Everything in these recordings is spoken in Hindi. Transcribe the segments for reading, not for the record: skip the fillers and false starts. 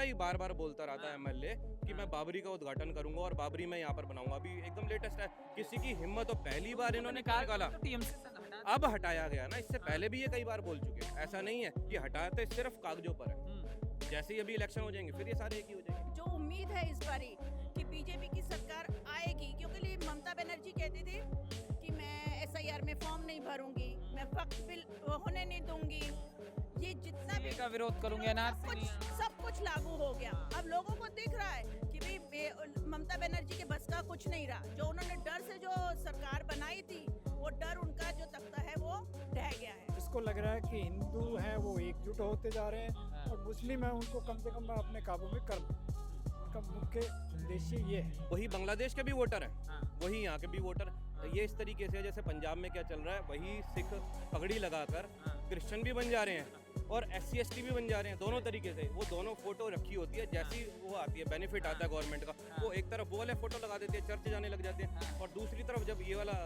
ही बार बार बोलता रहता है एमएलए कि मैं बाबरी का उद्घाटन करूंगा और बाबरी मैं यहाँ पर बनाऊंगा। अभी एकदम लेटेस्ट है, किसी की हिम्मत हो, पहली बार इन्होंने क्या निकाला, टीएमसी से हटा दिया। अब हटाया गया ना, इससे पहले भी ये कई बार बोल चुके हैं। ऐसा नहीं है कि हटाते सिर्फ कागजों पर है, जैसे ही अभी इलेक्शन हो जाएंगे फिर ये सारे एक ही हो जाएंगे। जो उम्मीद है इस बारी कि बीजेपी की सरकार आएगी, क्योंकि ममता बनर्जी कहती थी कि मैं एसआईआर में फॉर्म नहीं भरूंगी, मैं वक्त बिल होने नहीं दूंगी, ये जितना भी का विरोध करूंगे एनआरसी सब कुछ लागू हो गया। अब लोगों को दिख रहा है कि भाई ममता बनर्जी के बस का कुछ नहीं रहा। जो उन्होंने डर से जो सरकार बनाई थी, वो डर उनका जो तख्ता है वो ढह गया है। इसको लग रहा है कि हिंदू हैं वो एकजुट होते जा रहे हैं और मुस्लिम हैं उनको कम से कम मैं अपने काबू में कर लूं। इसका मुख्य उद्देश्य ये है। वही बांग्लादेश के भी वोटर हैं, वही यहाँ के भी वोटर। ये इस तरीके से जैसे पंजाब में क्या चल रहा है, वही सिख पगड़ी लगाकर क्रिश्चियन भी बन जा रहे हैं और SC ST भी बन जा रहे हैं। दोनों तरीके से वो दोनों फोटो रखी होती है, जैसी वो आती है बेनिफिट आता है गवर्नमेंट का, वो एक तरफ वो वाले फोटो लगा देते हैं, चर्च जाने लग जाते हैं, और दूसरी तरफ जब ये वाला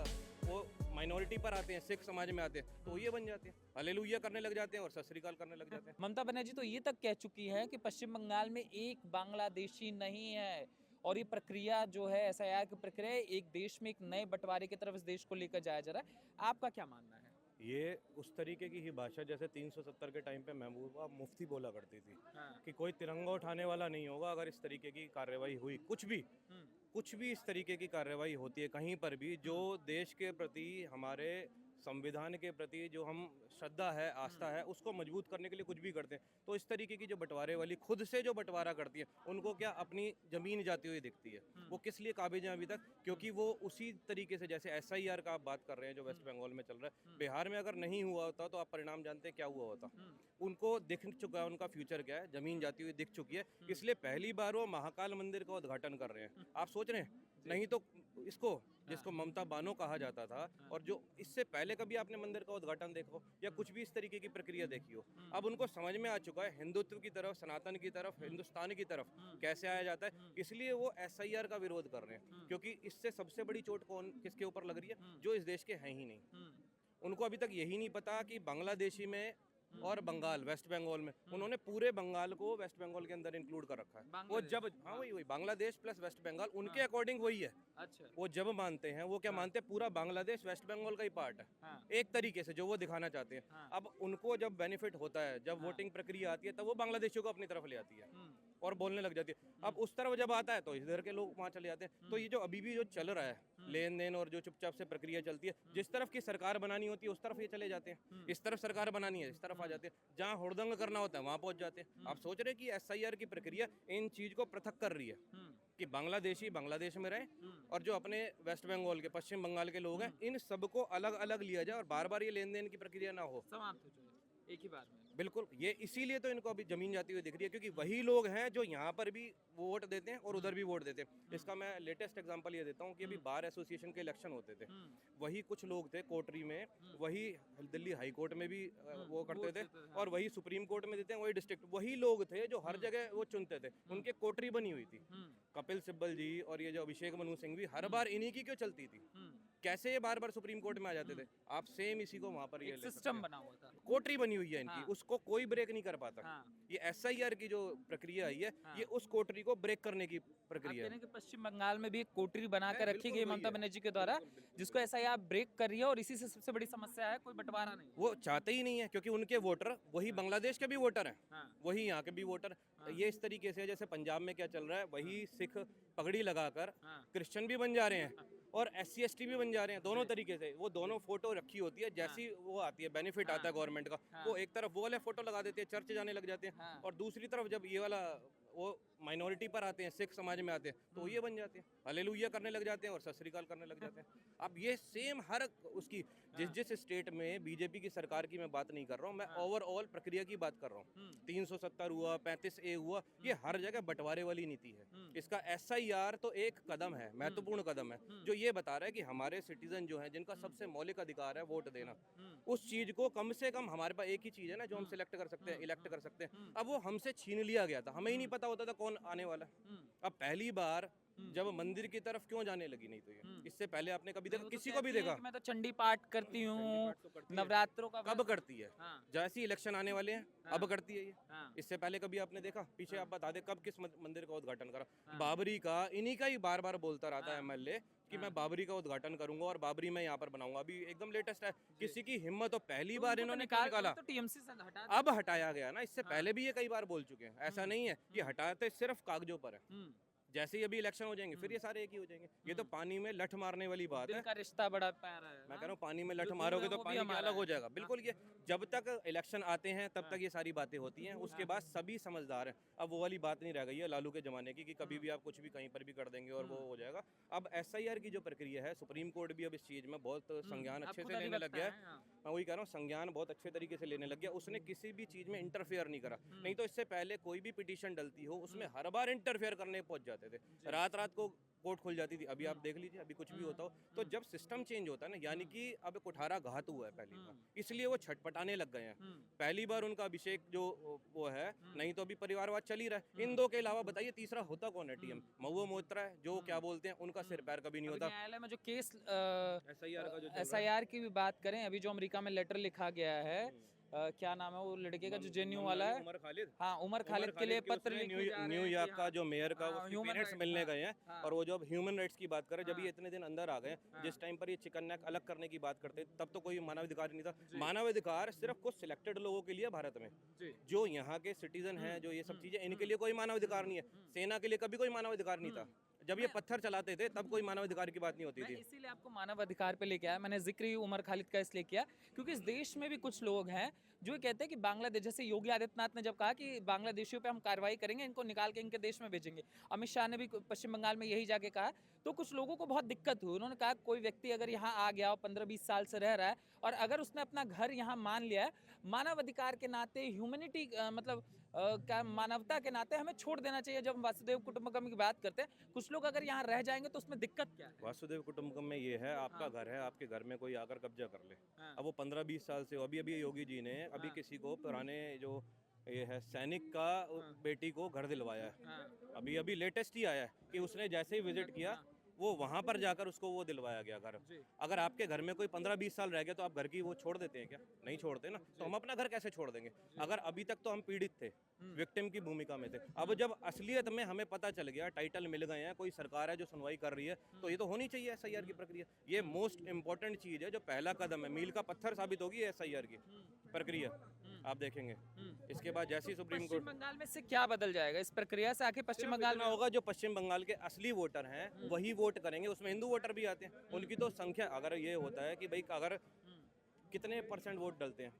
वो माइनॉरिटी पर आते हैं, सिख समाज में आते हैं, तो ये बन जाते हैं, हालेलुया करने लग जाते हैं और सत श्री अकाल करने लग जाते हैं। ममता बनर्जी तो ये तक कह चुकी है कि पश्चिम बंगाल में एक बांग्लादेशी नहीं है, और ये प्रक्रिया जो है एसआईआर की प्रक्रिया एक देश में एक नए बंटवारे की तरफ इस देश को लेकर जाया जा रहा है। आपका क्या मानना है? ये उस तरीके की ही भाषा जैसे 370 के टाइम पे महबूबा मुफ्ती बोला करती थी कि कोई तिरंगा उठाने वाला नहीं होगा अगर इस तरीके की कार्रवाई हुई। कुछ भी इस तरीके की कार्रवाई होती है कहीं पर भी, जो देश के प्रति, हमारे संविधान के प्रति जो हम श्रद्धा है, आस्था है, उसको मजबूत करने के लिए कुछ भी करते हैं। तो इस तरीके की जो बंटवारे वाली खुद से जो बंटवारा करती है, उनको क्या अपनी जमीन जाती हुई दिखती है। वो किस लिए काबिज हैं अभी तक? क्योंकि वो उसी तरीके से जैसे SIR का आप बात कर रहे हैं जो वेस्ट बंगाल में चल रहा है, बिहार में अगर नहीं हुआ होता तो आप परिणाम जानते हैं क्या हुआ होता। उनको दिख चुका है, उनका फ्यूचर क्या है, जमीन जाती हुई दिख चुकी है, इसलिए पहली बार वो महाकाल मंदिर का उद्घाटन कर रहे हैं। आप सोच रहे हैं, नहीं तो इसको जिसको ममता बानो कहा जाता था, और जो इससे पहले कभी आपने मंदिर का उद्घाटन देखो या कुछ भी इस तरीके की प्रक्रिया देखी हो, अब उनको समझ में आ चुका है हिंदुत्व की तरफ, सनातन की तरफ, हिंदुस्तान की तरफ कैसे आया जाता है। इसलिए वो SIR का विरोध कर रहे हैं, क्योंकि इससे सबसे बड़ी चोट कौन किसके ऊपर लग रही है? जो इस देश के हैं ही नहीं। उनको अभी तक यही नहीं पता कि बांग्लादेशी में और बंगाल, वेस्ट बंगाल में, उन्होंने पूरे बंगाल को वेस्ट बंगाल के अंदर इंक्लूड कर रखा है। वो जब वही बांग्लादेश प्लस वेस्ट बंगाल उनके अकॉर्डिंग वही है। अच्छा, वो जब मानते हैं, वो क्या मानते हैं, पूरा बांग्लादेश वेस्ट बंगाल का ही पार्ट है, एक तरीके से जो वो दिखाना चाहते हैं। अब उनको जब बेनिफिट होता है, जब वोटिंग प्रक्रिया आती है, तब वो बांग्लादेशियों को अपनी तरफ ले आती है और बोलने लग जाती है। अब उस तरफ जब आता है तो इधर के लोग वहाँ चले जाते हैं। तो ये जो अभी भी जो चल रहा है लेन देन और जो चुपचाप से प्रक्रिया चलती है, जिस तरफ की सरकार बनानी होती है उस तरफ ये चले जाते हैं, इस तरफ सरकार बनानी है इस तरफ आ जाते हैं, जहाँ हुड़दंग करना होता है वहाँ पहुँच जाते हैं। आप सोच रहे हैं कि SIR की प्रक्रिया इन चीज को पृथक कर रही है कि बांग्लादेशी बांग्लादेश में रहे और जो अपने वेस्ट बंगाल के, पश्चिम बंगाल के लोग हैं, इन सबको अलग अलग लिया जाए और बार बार ये लेन देन की प्रक्रिया ना हो, समाप्त हो जाए एक ही बार में। बिल्कुल। ये इसीलिए तो इनको अभी जमीन जाती हुई दिख रही है, क्योंकि वही लोग हैं जो यहाँ पर भी वोट देते हैं और उधर भी वोट देते हैं। इसका मैं लेटेस्ट एग्जांपल ये देता हूँ कि अभी बार एसोसिएशन के इलेक्शन होते थे, वही कुछ लोग थे कोटरी में, वही दिल्ली हाई कोर्ट में भी वो करते थे और वही सुप्रीम कोर्ट में देते हैं, वही डिस्ट्रिक्ट, वही लोग थे जो हर जगह वो चुनते थे। उनके कोटरी बनी हुई थी, कपिल सिब्बल जी और ये जो अभिषेक मनु सिंह भी, हर बार इन्हीं की क्यों चलती थी? कैसे ये बार बार सुप्रीम कोर्ट में आ जाते थे? आप सेम इसी को वहां पर ये सिस्टम बना हुआ था, कोटरी बनी हुई है इनकी, उसको कोई ब्रेक नहीं कर पाता। ये SIR की जो प्रक्रिया आई है, ये उस कोटरी को ब्रेक करने की प्रक्रिया है। कि पश्चिम बंगाल में भी एक कोटरी बनाकर रखी गई ममता बनर्जी के द्वारा, जिसको SIR ब्रेक कर रही है, और इसी से सबसे बड़ी समस्या है कोई बंटवारा नहीं। वो चाहते ही नहीं है, क्योंकि उनके वोटर वही बांग्लादेश के भी वोटर हैं, वही यहाँ के भी वोटर। ये इस तरीके से जैसे पंजाब में क्या चल रहा है, वही सिख पगड़ी लगाकर क्रिश्चियन भी बन जा रहे हैं और SC ST भी बन जा रहे हैं। दोनों तरीके से वो दोनों फोटो रखी होती है, जैसी वो आती है बेनिफिट आता है गवर्नमेंट का, वो एक तरफ वो वाले फोटो लगा देते हैं, चर्च जाने लग जाते हैं, और दूसरी तरफ जब ये वाला वो माइनॉरिटी पर आते हैं, सिख समाज में आते हैं, तो ये बन जाते हैं, हालेलुया करने लग जाते हैं और सत श्री अकाल करने लग जाते हैं। अब ये सेम हर उसकी जिस स्टेट में बीजेपी की सरकार की मैं बात नहीं कर रहा हूँ, मैं ओवरऑल प्रक्रिया की बात कर रहा हूँ। 370 हुआ, 35A हुआ, ये हर जगह बंटवारे वाली नीति है। इसका SIR तो एक कदम है, महत्वपूर्ण कदम है, जो ये बता रहा है कि हमारे सिटीजन जो हैं, जिनका सबसे मौलिक अधिकार है वोट देना, उस चीज को कम से कम, हमारे पास एक ही चीज है ना जो हम सिलेक्ट कर सकते हैं, इलेक्ट कर सकते हैं, अब वो हमसे छीन लिया गया था, हमें ही नहीं पता होता था कौन आने वाला है। अब पहली बार जब मंदिर की तरफ क्यों जाने लगी? नहीं तो ये इससे पहले आपने कभी देखा, वो तो किसी को भी कहती है देखा? कि मैं तो चंडी पाठ करती हूँ, पाठ तो करती है। नवरात्रों का कब करती है? हाँ, जैसे ही इलेक्शन आने वाले हैं अब हाँ। करती है ये। हाँ, इससे पहले कभी आपने देखा? पीछे हाँ। आप बता दे कब किस मंदिर का उद्घाटन करा? हाँ। बाबरी का, इन्हीं का ही बार बार बोलता रहता है हाँ। एमएलए कि हाँ। मैं बाबरी का उद्घाटन करूंगा और बाबरी मैं यहाँ पर बनाऊंगा। अभी एकदम लेटेस्ट है, किसी की हिम्मत हो, पहली तो बार उनको तो इन्होंने क्यों निकाला? तो टीएमसी से हटा अब हटाया गया ना, इससे हाँ। पहले भी ये कई बार बोल चुके हैं, ऐसा नहीं है। ये हटाते सिर्फ कागजों पर है। दिया। जैसे ही अभी इलेक्शन हो जाएंगे फिर ये सारे एक ही हो जाएंगे। ये तो पानी में लठ मारने वाली बात दिल है। का रिश्ता बड़ा प्यारा है। मैं कह रहा हूँ पानी में लठ जो दूर मारोगे है तो वो भी पानी हमारा अलग हो है। जाएगा। बिल्कुल, ये जब तक इलेक्शन आते हैं तब हाँ। तक ये सारी बातें होती हैं, उसके बाद सभी समझदार हैं। अब वो वाली बात नहीं रह गई है लालू के ज़माने की कि कभी भी आप कुछ भी कहीं पर भी कर देंगे और वो हो जाएगा। अब एसआईआर की जो प्रक्रिया है, सुप्रीम कोर्ट भी अब इस चीज़ में बहुत संज्ञान अच्छे से लेने लग गया है। मैं वही कह रहा हूँ, संज्ञान बहुत अच्छे तरीके से लेने लग गया। उसने किसी भी चीज़ में इंटरफेयर नहीं करा। नहीं तो इससे पहले कोई भी पिटीशन डलती हो उसमें हर बार इंटरफेयर करने पहुंच जाते थे। रात रात को कोर्ट खुल जाती थी। अभी आप देख लीजिए, अभी कुछ भी होता हो तो जब सिस्टम चेंज होता है ना, यानी कि अब कुठारा घात हुआ है पहली बार, इसलिए वो छटपटाने लग गए हैं। पहली बार उनका अभिषेक जो वो है, नहीं तो अभी परिवारवाद चल ही रहा है। इन दो के अलावा बताइए तीसरा होता कौन है? टीएम महुआ मोइत्रा है, जो क्या बोलते हैं, उनका सिर पैर कभी नहीं होता। न्यायालय में जो केस एसआईआर का जो चल रहा है। एसआईआर की भी बात करें, अभी जो अमेरिका में लेटर लिखा गया है, क्या नाम है वो लड़के का जो जेन्यू वाला है, उमर खालिद। हाँ उमर खालिद के लिए पत्र लिखे जा रहे हैं न्यूयॉर्क कि का जो मेयर का हाँ, human पेरेंट्स rights, मिलने हाँ, गए हैं। हाँ। और वो जब ह्यूमन राइट्स की बात करें, जब हाँ। ये इतने दिन अंदर आ गए, हाँ। जिस टाइम पर ये चिकन नेक अलग करने की बात करते तब तो कोई मानवाधिकार नहीं था। मानवाधिकार सिर्फ कुछ सिलेक्टेड लोगों के लिए भारत में, जी। जो यहाँ के सिटीजन हैं, जो ये सब चीजें, इनके लिए कोई मानवाधिकार नहीं है। सेना के लिए कभी कोई मानवाधिकार नहीं था। जब ये पत्थर चलाते थे तब कोई मानवाधिकार की बात नहीं होती मैं थी। इसीलिए आपको मानव अधिकार पे लेके आया। मैंने जिक्र ही उमर खालिद का इसलिए किया क्योंकि इस देश में भी कुछ लोग हैं जो ये कहते हैं कि बांग्लादेश, जैसे योगी आदित्यनाथ ने जब कहा कि बांग्लादेशियों पे हम कार्रवाई करेंगे, इनको निकाल के इनके देश में भेजेंगे, अमित शाह ने भी पश्चिम बंगाल में यही जाके कहा, तो कुछ लोगों को बहुत दिक्कत हुई। उन्होंने कहा कोई व्यक्ति अगर यहाँ आ गया और 15-20 साल से रह रहा है और अगर उसने अपना घर यहाँ मान लिया है, मानव अधिकार के नाते, ह्यूमैनिटी मतलब क्या मानवता के नाते हमें छोड़ देना चाहिए। जब हम वासुदेव कुटुंबकम की बात करते हैं, कुछ लोग अगर यहाँ रह जाएंगे तो उसमें दिक्कत क्या है? वासुदेव कुटुंबकम में ये है, आपका घर है, आपके घर में कोई आकर कब्जा कर ले। अब वो 15-20 साल से, अभी अभी योगी जी ने अभी किसी को पुराने जो ये है सैनिक का बेटी को घर दिलवाया है। अभी अभी लेटेस्ट ही आया है कि उसने जैसे ही विजिट किया वो वहाँ पर जाकर उसको वो दिलवाया गया घर। अगर आपके घर में कोई 15-20 साल रह गया तो आप घर की वो छोड़ देते हैं क्या? नहीं छोड़ते ना। तो हम अपना घर कैसे छोड़ देंगे? अगर अभी तक तो हम पीड़ित थे, विक्टिम की भूमिका में थे। अब जब असलियत में हमें पता चल गया, टाइटल मिल गए हैं, कोई सरकार है जो सुनवाई कर रही है, तो ये तो होनी चाहिए एसआईआर की प्रक्रिया। ये मोस्ट इंपॉर्टेंट चीज़ है, जो पहला कदम है, मील का पत्थर साबित होगी एसआईआर की प्रक्रिया। आप देखेंगे इसके बाद जैसे ही सुप्रीम पश्चिम कोर्ट बंगाल में से क्या बदल जाएगा इस प्रक्रिया से? आके पश्चिम बंगाल में होगा, जो पश्चिम बंगाल के असली वोटर हैं वही वोट करेंगे। उसमें हिंदू वोटर भी आते हैं, उनकी तो संख्या, अगर ये होता है कि भाई अगर कितने % वोट डलते हैं,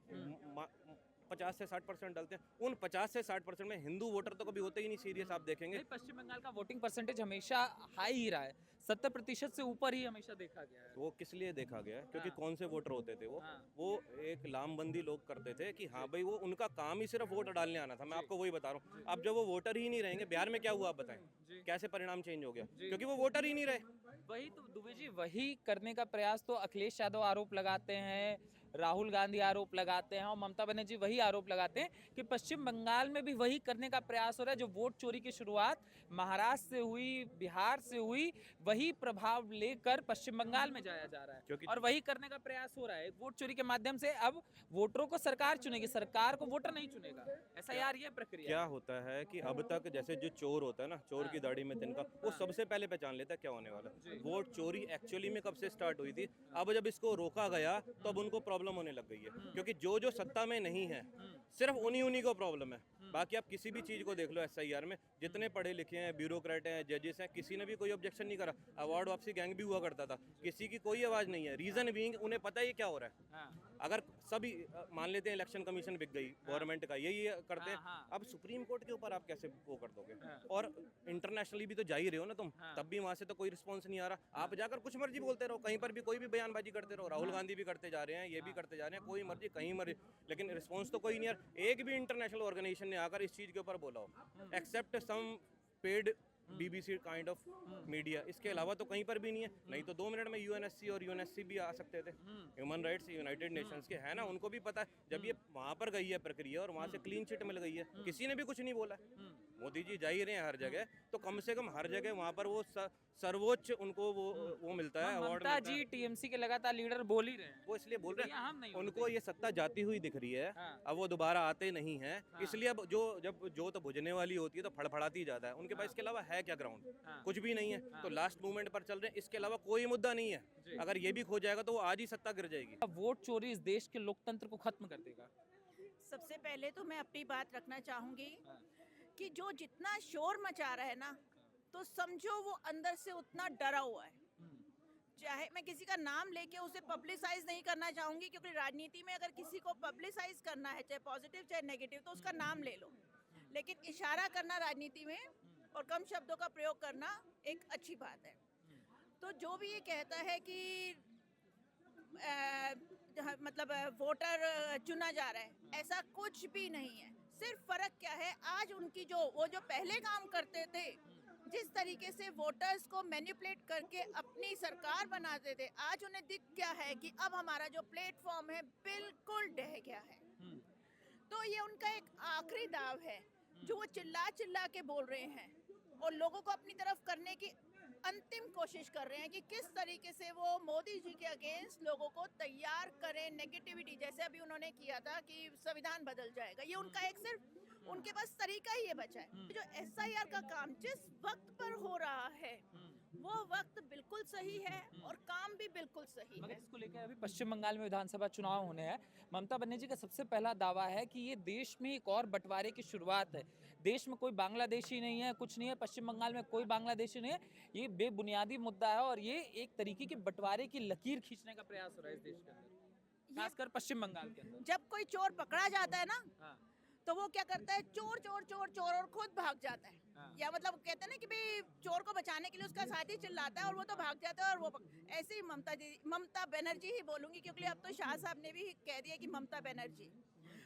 50 से 60% डलते हैं, उन 50 से 60% में हिंदू वोटर तो कभी होते ही नहीं। सीरियस आप देखेंगे नहीं, पश्चिम बंगाल का वोटिंग परसेंटेज हमेशा हाई ही रहा है, 70% से ऊपर ही हमेशा देखा गया है। वो किस लिए देखा गया है? क्योंकि हाँ। कौन से वोटर होते थे हाँ। वो एक लामबंदी लोग करते थे कि हाँ भाई वो उनका काम ही सिर्फ वोट डालने आना था। मैं आपको वही बता रहा हूँ। अब जब वो वोटर ही नहीं रहेंगे, बिहार में क्या हुआ आप बताएं, कैसे परिणाम चेंज हो गया? क्योंकि वो वोटर ही नहीं रहे। वही तो दुबे जी, वही करने का प्रयास तो अखिलेश यादव आरोप लगाते हैं, राहुल गांधी आरोप लगाते हैं और ममता बनर्जी वही आरोप लगाते हैं कि पश्चिम बंगाल में भी वही करने का प्रयास हो रहा है। जो वोट चोरी की शुरुआत महाराष्ट्र से हुई, बिहार से हुई, वही प्रभाव लेकर पश्चिम बंगाल में जाया जा रहा है क्योंकि और वही करने का प्रयास हो रहा है। वोट चोरी के माध्यम से अब वोटरों को सरकार चुनेगी, सरकार को वोटर नहीं चुनेगा। ऐसा यार ये प्रक्रिया क्या होता है कि अब तक जैसे जो चोर होता है ना, चोर की दाढ़ी में तिनका, वो सबसे पहले पहचान लेता है क्या होने वाला। वोट चोरी एक्चुअली में कब से स्टार्ट हुई थी? अब जब इसको रोका गया तो अब उनको प्रॉब्लम होने लग गई है, क्योंकि जो जो सत्ता में नहीं है सिर्फ उन्हीं को प्रॉब्लम है। बाकी आप किसी भी चीज़ को देख लो एसआईआर में, जितने पढ़े लिखे हैं, ब्यूरोक्रेट हैं, जजेस हैं, किसी ने भी कोई ऑब्जेक्शन नहीं करा। अवार्ड वापसी गैंग भी हुआ करता था, किसी की कोई आवाज़ नहीं है। रीज़न बीइंग उन्हें पता है क्या हो रहा है। अगर सभी मान लेते हैं इलेक्शन कमीशन बिक गई गवर्नमेंट का, यही करते हैं। अब सुप्रीम कोर्ट के ऊपर आप कैसे वो कर दोगे? और इंटरनेशनली भी तो जा ही रहे हो ना तुम, तब भी वहाँ से तो कोई रिस्पॉन्स नहीं आ रहा। आप जाकर कुछ मर्जी बोलते रहो, कहीं पर भी कोई भी बयानबाजी करते रहो। राहुल गांधी भी करते जा रहे हैं, ये भी करते जा रहे हैं, कोई मर्जी कहीं मर्जी, लेकिन रिस्पॉन्स तो कोई नहीं यार। एक भी इंटरनेशनल ऑर्गेनाइजेशन ने आकर इस चीज़ के ऊपर बोला हो, except some paid BBC kind of media, इसके अलावा तो कहीं पर भी नहीं है। नहीं तो 2 मिनट में UNSC और UNSC भी आ सकते थे, ह्यूमन राइट्स यूनाइटेड नेशंस के, है ना, उनको भी पता है। जब ये वहाँ पर गई है प्रक्रिया और वहाँ से क्लीन चिट मिल गई है, किसी ने भी कुछ नहीं बोला। मोदी जी जा ही रहे हैं हर जगह, तो कम से कम हर जगह वहाँ पर वो सर्वोच्च उनको वो मिलता है, अवार्ड ममता मिलता है। जी TMC के लगातार लीडर बोल ही रहे हैं, वो इसलिए बोल रहे यहाँ हम नहीं हैं, उनको ये सत्ता जाती हुई दिख रही है। हाँ। अब वो दोबारा आते नहीं हैं, इसलिए अब जब जोत बुझने वाली होती है तो फड़फड़ाती ही जाता है। उनके पास इसके अलावा है क्या ग्राउंड? कुछ भी नहीं है। तो लास्ट मूवमेंट पर चल रहे हैं, इसके अलावा कोई मुद्दा नहीं है। अगर ये भी खो जाएगा तो वो आज ही सत्ता गिर जाएगी। वोट चोरी इस देश के लोकतंत्र को खत्म कर देगा। सबसे पहले तो मैं अपनी बात रखना चाहूंगी कि जो जितना शोर मचा रहा है ना, तो समझो वो अंदर से उतना डरा हुआ है। चाहे मैं किसी का नाम लेके उसे पब्लिसाइज नहीं करना चाहूंगी, क्योंकि राजनीति में अगर किसी को पब्लिसाइज करना है, चाहे पॉजिटिव चाहे नेगेटिव, तो उसका नाम ले लो। लेकिन इशारा करना राजनीति में और कम शब्दों का प्रयोग करना एक अच्छी बात है। तो जो भी ये कहता है कि मतलब वोटर चुना जा रहा है, ऐसा कुछ भी नहीं है। सिर्फ फर्क क्या है, आज उनकी वो जो पहले काम करते थे, जिस तरीके से वोटर्स को मैनिपुलेट करके अपनी सरकार बनाते थे, आज उन्हें दिख गया है कि अब हमारा जो प्लेटफॉर्म है बिल्कुल ढह गया है। तो ये उनका एक आखिरी दाव है जो वो चिल्ला चिल्ला के बोल रहे हैं और लोगों को अपनी तरफ करने की अंतिम कोशिश कर रहे हैं कि किस तरीके से वो मोदी जी के अगेंस्ट लोगों को तैयार करें नेगेटिविटी, जैसे अभी उन्होंने किया था कि संविधान बदल जाएगा। ये उनका एक सिर्फ उनके पास तरीका ही ये बचा है। जो SIR का काम जिस वक्त पर हो रहा है, वो वक्त बिल्कुल सही है और काम भी बिल्कुल सही मगर है। इसको लेकर अभी पश्चिम बंगाल में विधानसभा चुनाव होने हैं। ममता बनर्जी का सबसे पहला दावा है कि ये देश में एक और बंटवारे की शुरुआत है। देश में कोई बांग्लादेशी नहीं है, कुछ नहीं है, पश्चिम बंगाल में कोई बांग्लादेशी नहीं है। ये बेबुनियादी मुद्दा है और ये एक तरीके की बंटवारे की लकीर खींचने का प्रयास हो रहा है इस देश के अंदर, खासकर पश्चिम बंगाल के अंदर। जब कोई चोर पकड़ा जाता है ना, हाँ, तो वो क्या करता है, चोर चोर चोर चोर और खुद भाग जाता है। या मतलब कहते हैं ना कि भाई चोर को बचाने के लिए उसका साथी चिल्लाता है और वो तो भाग जाता है। और वो ऐसे ही ममता बनर्जी ही बोलूंगी, क्योंकि अब तो शाह साहब ने भी कह दिया कि ममता बनर्जी,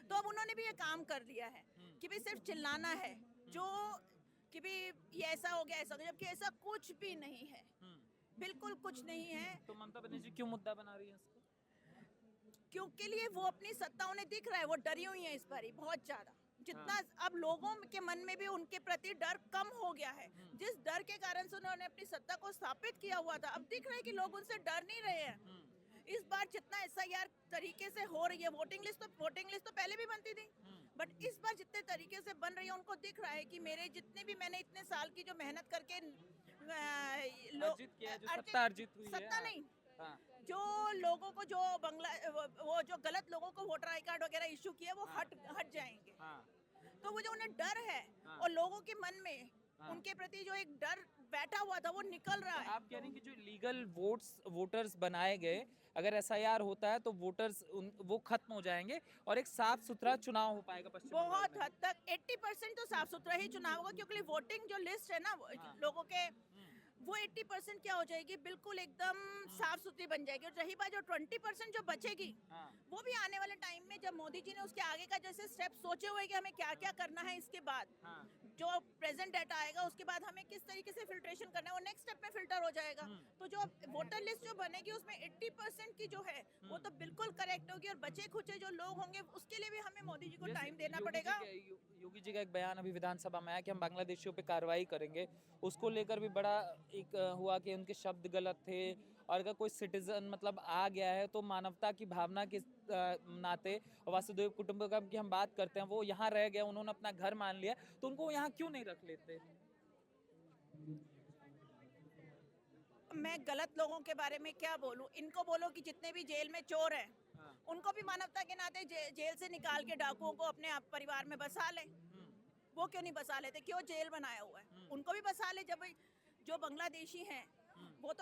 तो अब उन्होंने भी ये काम कर लिया है कि भाई सिर्फ चिल्लाना है, जो कि भाई ये ऐसा हो गया, ऐसा हो गया, जबकि ऐसा कुछ भी नहीं है, बिल्कुल कुछ नहीं है। तो ममता बनर्जी क्यों मुद्दा बना रही है इसको? क्योंकि लिए वो अपनी सत्ता उन्हें दिख रहा है, वो डरी हुई है इस बारी बहुत ज्यादा। जितना अब लोगों के मन में भी उनके प्रति डर कम हो गया है, जिस डर के कारण से उन्होंने अपनी सत्ता को स्थापित किया हुआ था, अब दिख रहा है कि लोग उनसे डर नहीं रहे हैं। इस बार जितना SIR तरीके से हो रही है, वोटिंग लिस्ट तो पहले भी बनती थी, बट इस बार जितने तरीके से बन रही है, उनको दिख रहा है कि मेरे जितने भी मैंने इतने साल की जो मेहनत करके अर्जित किया है, जो सत्ता अर्जित हुई है। सत्ता नहीं, हाँ, जो लोगों को जो वो जो गलत लोगों को वोटर आई कार्ड वगैरह इशू किया, वो हट जाएंगे। हाँ, तो वो जो उन्हें डर है हाँ। और लोगों के मन में हाँ। उनके प्रति जो एक डर बैठा हुआ था, वो निकल रहा है। आप कह रहे हैं कि जो लीगल वोटर्स बनाए गए, अगर SIR होता है तो वोटर्स वो खत्म हो जाएंगे और एक साफ सुथरा चुनाव हो पाएगा पश्चिम बंगाल बहुत में। हद तक 80% तो साफ सुथरा ही चुनाव होगा, क्योंकि वोटिंग जो लिस्ट है ना लोगों के, वो 80% क्या हो जाएगी, बिल्कुल एकदम साफ सुथरी बन जाएगी। और रही बात जो 20% जो बचेगी, हाँ, वो भी आने वाले टाइम में जब मोदी जी ने उसके आगे का जैसे स्टेप सोचे हुए कि हमें क्या क्या करना है, इसके बाद हाँ, जो प्रेजेंट डाटा आएगा, उसके बाद हमें किस तरीके से फिल्ट्रेशन करना है, वो नेक्स्ट स्टेप में फिल्टर हो जाएगा। तो जो वोटर लिस्ट जो बनेगी, उसमें 80% की जो है वो तो बिल्कुल करेक्ट होगी, और बचे खुचे जो लोग होंगे उसके लिए भी हमें मोदी जी को जैसे टाइम देना योगी जी पड़ेगा। योगी जी का एक बयान अभी विधानसभा में आया कि हम बांग्लादेशियों पे कार्रवाई करेंगे, उसको लेकर भी बड़ा एक हुआ कि उनके शब्द गलत थे, और अगर कोई सिटीजन मतलब आ गया है तो मानवता की भावना के नाते, वासुदेव कुटुंबकम की हम बात करते हैं, वो यहाँ रह गया, उन्होंने अपना घर मान लिया, तो उनको यहाँ क्यों नहीं रख लेते? मैं गलत लोगों के बारे में क्या बोलूं, इनको बोलो कि जितने भी जेल में चोर हैं, हाँ, उनको भी मानवता के नाते जेल से निकाल के डाकुओं को अपने आप परिवार में बसा ले। वो क्यों नहीं बसा लेते, क्यों जेल बनाया हुआ है, उनको भी बसा ले। जब जो बांग्लादेशी हैं, वो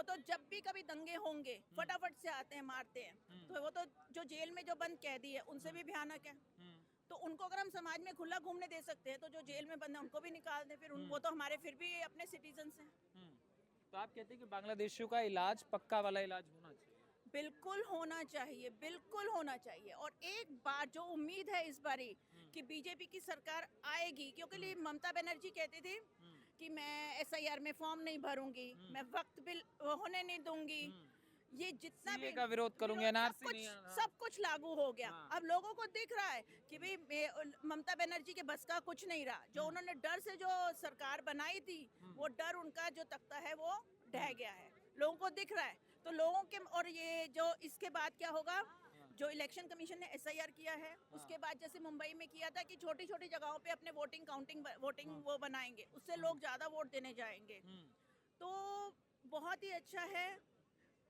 तो जब भी कभी दंगे होंगे फटाफट से आते हैं, मारते हैं, तो वो तो जो जेल में जो बंद कैदी है उनसे भी भयानक है। तो उनको अगर हम समाज में खुला घूमने दे सकते हैं, तो जो जेल में बंद है उनको भी निकाल दें, फिर वो तो हमारे फिर भी अपने सिटीजन्स हैं। तो आप कहते हैं कि बांग्लादेशियों का इलाज पक्का वाला इलाज होना चाहिए? बिल्कुल होना चाहिए, बिल्कुल होना चाहिए। और एक बात जो उम्मीद है इस बारी कि बीजेपी की सरकार आएगी, क्योंकि ममता बनर्जी कहती थी कि मैं एसआईआर में फॉर्म नहीं भरूंगी, मैं वक्त बिल होने नहीं दूंगी, ये जितना भी सीए का विरोध करूंगी, सब एनआरसी कुछ नहीं, हाँ। सब कुछ लागू हो गया। हाँ। अब लोगों को दिख रहा है कि भाई ममता बनर्जी के बस का कुछ नहीं रहा। जो उन्होंने डर से जो सरकार बनाई थी, वो डर उनका जो तख्ता है वो ढह गया है, लोगों को दिख रहा है। तो लोगों के और ये जो इसके बाद क्या होगा, जो इलेक्शन कमीशन ने एसआईआर किया है, उसके बाद जैसे मुंबई में किया था कि छोटी छोटी जगहों पे अपने वोटिंग वो बनाएंगे, उससे लोग ज्यादा वोट देने जाएंगे। तो बहुत ही अच्छा है,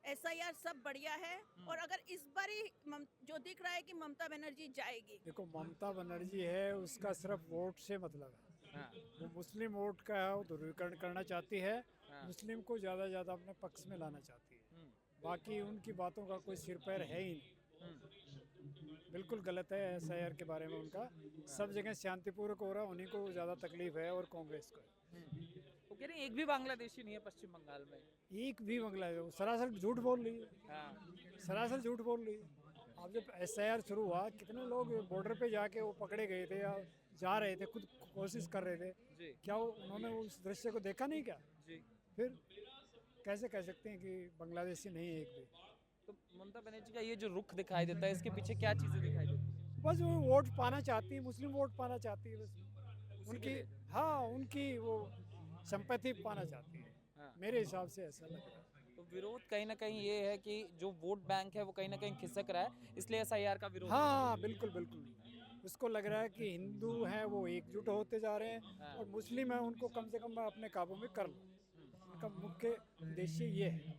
एसआईआर सब बढ़िया है। और अगर इस बार ही जो दिख रहा है कि ममता बनर्जी जाएगी, देखो ममता बनर्जी है, उसका सिर्फ वोट से मतलब है। हाँ, वो मुस्लिम वोट का ध्रुवीकरण करना चाहती है, हाँ। मुस्लिम को ज़्यादा ज़्यादा अपने पक्ष में लाना चाहती है। बाकी उनकी बातों का कोई सिर पैर है ही नहीं। बिल्कुल गलत है एसआईआर के बारे में उनका। सब जगह शांतिपूर्वक हो रहा, उन्हीं को ज़्यादा तकलीफ है और कांग्रेस को। वो कह रहे हैं एक भी बांग्लादेशी नहीं है पश्चिम बंगाल में। एक भी बांग्लादेश, वो सरासर झूठ बोल रही है, हाँ, सरासर झूठ बोल रही है। अब जब एसआईआर शुरू हुआ, कितने लोग बॉर्डर पे जाके वो पकड़े गए थे या जा रहे थे, खुद कोशिश कर रहे थे। जी, क्या उन्होंने उस दृश्य को देखा नहीं क्या? जी। फिर कैसे कह सकते हैं कि बांग्लादेशी नहीं है एक भी? तो ममता बनर्जी का ये जो रुख दिखाई देता है, इसके पीछे क्या चीजें दिखाई देती है? बस वो वोट पाना चाहती है, मुस्लिम वोट पाना चाहती है बस। उसी के उनकी लिए? हाँ, उनकी वो संपत्ति पाना चाहती है। हाँ। मेरे हिसाब से ऐसा लग रहा है। तो विरोध कहीं ना कहीं ये है कि जो वोट बैंक है वो कहीं ना कहीं खिसक रहा है, इसलिए एसआईआर का विरोध। हाँ, बिल्कुल बिल्कुल। उसको लग रहा है कि हिंदू हैं वो एकजुट होते जा रहे हैं, हाँ। और मुस्लिम हैं उनको कम से कम मैं अपने काबू में कर लूँ। उनका मुख्य उद्देश्य ये है।